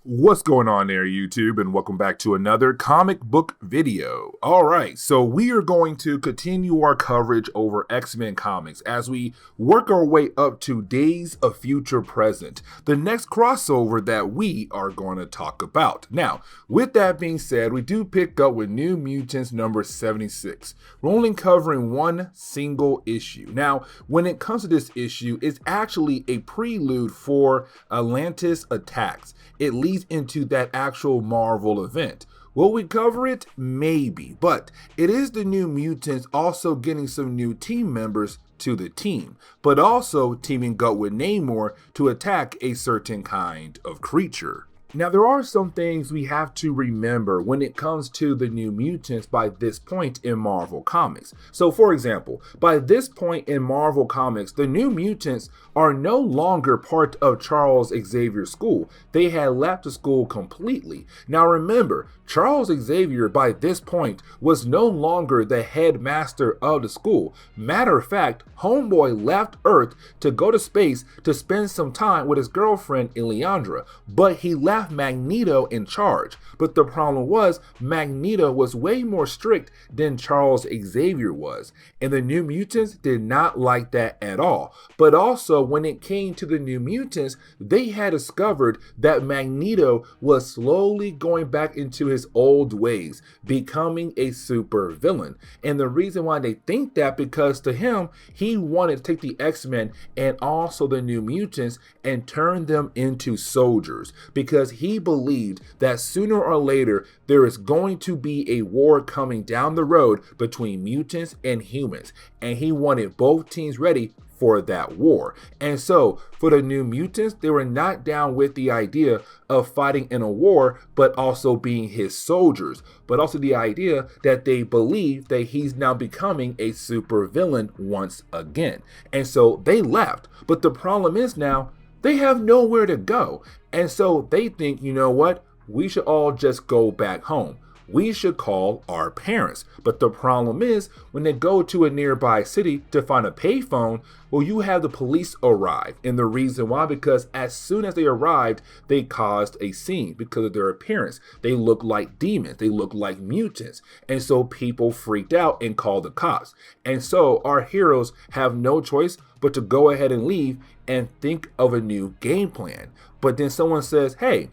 What's going on there, YouTube, and welcome back to another comic book video. All right, so we are going to continue our coverage over X-Men comics as we work our way up to Days of Future Present, the next crossover that we are going to talk about. Now, with that being said, we do pick up with New Mutants number 76. We're only covering one single issue. Now, when it comes to this issue, it's actually a prelude for Atlantis attacks. It leads into that actual Marvel event. Will we cover it? Maybe, but it is the New Mutants also getting some new team members to the team, but also teaming up with Namor to attack a certain kind of creature. Now, there are some things we have to remember when it comes to the New Mutants by this point in Marvel Comics. So, for example, by this point in Marvel Comics, the New Mutants are no longer part of Charles Xavier's school. They had left the school completely. Now, remember, Charles Xavier by this point was no longer the headmaster of the school. Matter of fact, Homeboy left Earth to go to space to spend some time with his girlfriend Ileandra, but he left Magneto in charge. But the problem was Magneto was way more strict than Charles Xavier was, and the New Mutants did not like that at all. But also when it came to the New Mutants, they had discovered that Magneto was slowly going back into his old ways, becoming a super villain. And the reason why they think that, because to him, he wanted to take the X-Men and also the New Mutants and turn them into soldiers, because he believed that sooner or later there is going to be a war coming down the road between mutants and humans, and he wanted both teams ready for that war. And so for the New Mutants, they were not down with the idea of fighting in a war, but also being his soldiers, but also the idea that they believe that he's now becoming a super villain once again. And so they left. But the problem is now they have nowhere to go. And so they think, you know what? We should all just go back home. We should call our parents. But the problem is, when they go to a nearby city to find a payphone, well, you have the police arrive. And the reason why, because as soon as they arrived, they caused a scene because of their appearance. They look like demons. They look like mutants. And so people freaked out and called the cops. And so our heroes have no choice but to go ahead and leave and think of a new game plan. But then someone says, hey,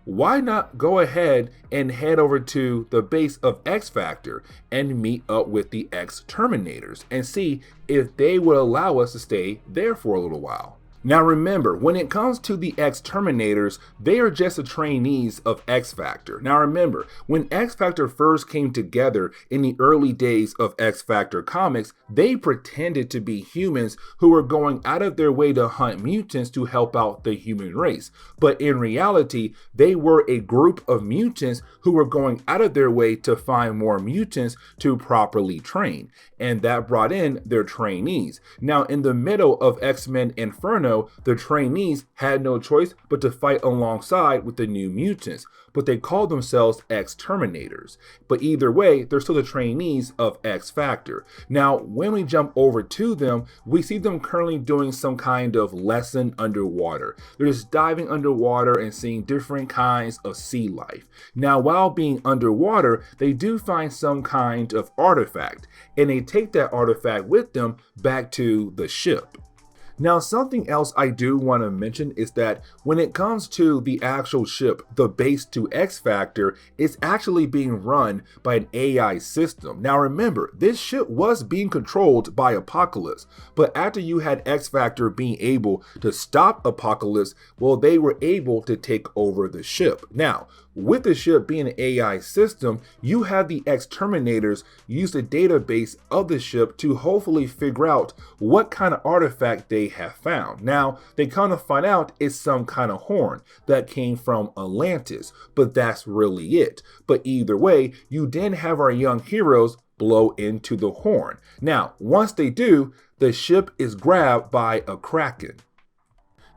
why not go ahead and head over to the base of X-Factor and meet up with the X-terminators and see if they would allow us to stay there for a little while. Now remember, when it comes to the X-terminators, they are just the trainees of X-Factor. Now remember, when X-Factor first came together in the early days of X-Factor comics, they pretended to be humans who were going out of their way to hunt mutants to help out the human race. But in reality, they were a group of mutants who were going out of their way to find more mutants to properly train. And that brought in their trainees. Now in the middle of X-Men Inferno, the trainees had no choice but to fight alongside with the New Mutants, but they called themselves X-terminators. But either way, they're still the trainees of X-Factor. Now, when we jump over to them, we see them currently doing some kind of lesson underwater. They're just diving underwater and seeing different kinds of sea life. Now, while being underwater, they do find some kind of artifact, and they take that artifact with them back to the ship. Now, something else I do want to mention is that when it comes to the actual ship, the base to X-Factor, it's actually being run by an AI system. Now remember, this ship was being controlled by Apocalypse, but after you had X-Factor being able to stop Apocalypse, well, they were able to take over the ship. Now, with the ship being an AI system, you have the X-terminators use the database of the ship to hopefully figure out what kind of artifact they have found. Now, they kind of find out it's some kind of horn that came from Atlantis, but that's really it. But either way, you then have our young heroes blow into the horn. Now, once they do, the ship is grabbed by a Kraken.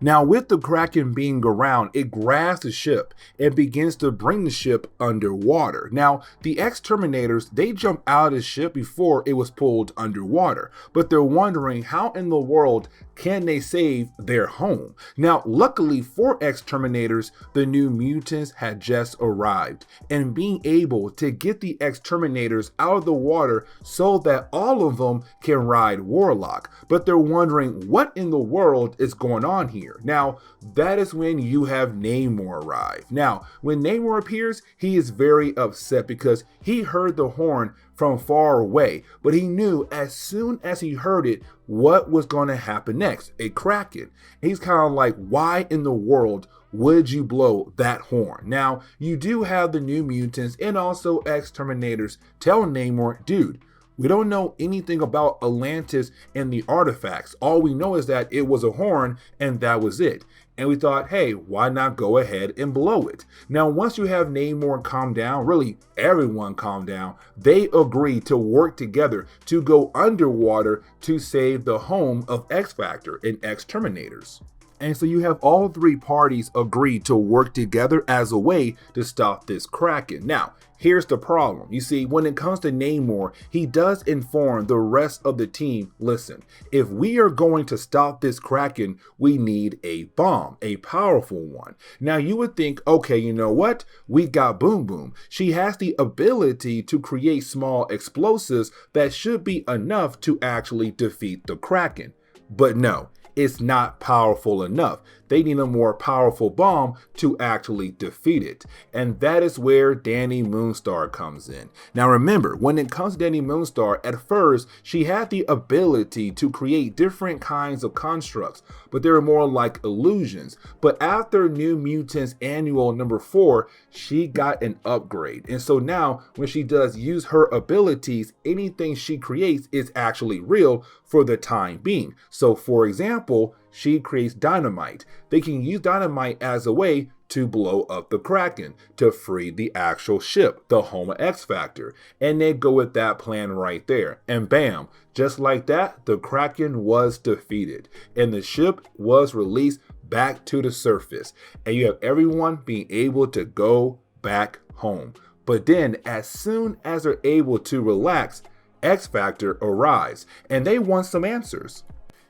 Now, with the Kraken being around, it grabs the ship and begins to bring the ship underwater. Now, the X-terminators, they jump out of the ship before it was pulled underwater, but they're wondering how in the world can they save their home? Now, luckily for X-terminators, the New Mutants had just arrived, and being able to get the X-terminators out of the water so that all of them can ride Warlock. But they're wondering what in the world is going on here. Now, that is when you have Namor arrive. Now, when Namor appears, he is very upset because he heard the horn from far away, but he knew as soon as he heard it what was going to happen next, a Kraken. He's kind of like, why in the world would you blow that horn? Now, you do have the New Mutants and also X-terminators tell Namor, dude, we don't know anything about Atlantis and the artifacts. All we know is that it was a horn and that was it. And we thought, hey, why not go ahead and blow it? Now, once you have Namor calm down, really everyone calm down, they agree to work together to go underwater to save the home of X-Factor and X-terminators. And so you have all three parties agree to work together as a way to stop this Kraken. Now, here's the problem. You see, when it comes to Namor, he does inform the rest of the team, listen, if we are going to stop this Kraken, we need a bomb, a powerful one. Now, you would think, okay, you know what? We got Boom Boom. She has the ability to create small explosives that should be enough to actually defeat the Kraken. But no. It's not powerful enough. They need a more powerful bomb to actually defeat it. And that is where Dani Moonstar comes in. Now remember, when it comes to Dani Moonstar, at first, she had the ability to create different kinds of constructs, but they were more like illusions. But after New Mutants Annual number 4, she got an upgrade. And so now, when she does use her abilities, anything she creates is actually real for the time being. So for example, she creates dynamite. They can use dynamite as a way to blow up the Kraken, to free the actual ship, the home of X-Factor. And they go with that plan right there. And bam, just like that, the Kraken was defeated. And the ship was released back to the surface. And you have everyone being able to go back home. But then, as soon as they're able to relax, X-Factor arrives. And they want some answers.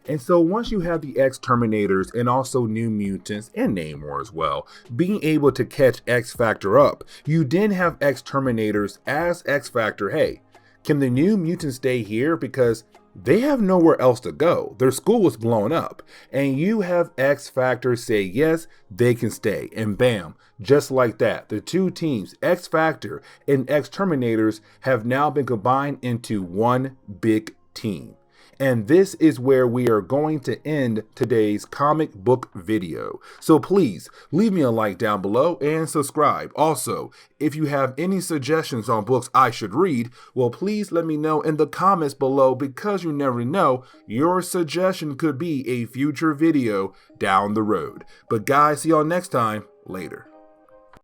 And so once you have the X-terminators and also New Mutants and Namor as well, being able to catch X-Factor up, you then have X-terminators ask X-Factor, hey, can the New Mutants stay here? Because they have nowhere else to go. Their school was blown up. And you have X-Factor say yes, they can stay. And bam, just like that, the two teams, X-Factor and X-terminators, have now been combined into one big team. And this is where we are going to end today's comic book video. So please leave me a like down below and subscribe. Also, if you have any suggestions on books I should read, well, please let me know in the comments below, because you never know, your suggestion could be a future video down the road. But guys, see y'all next time. Later.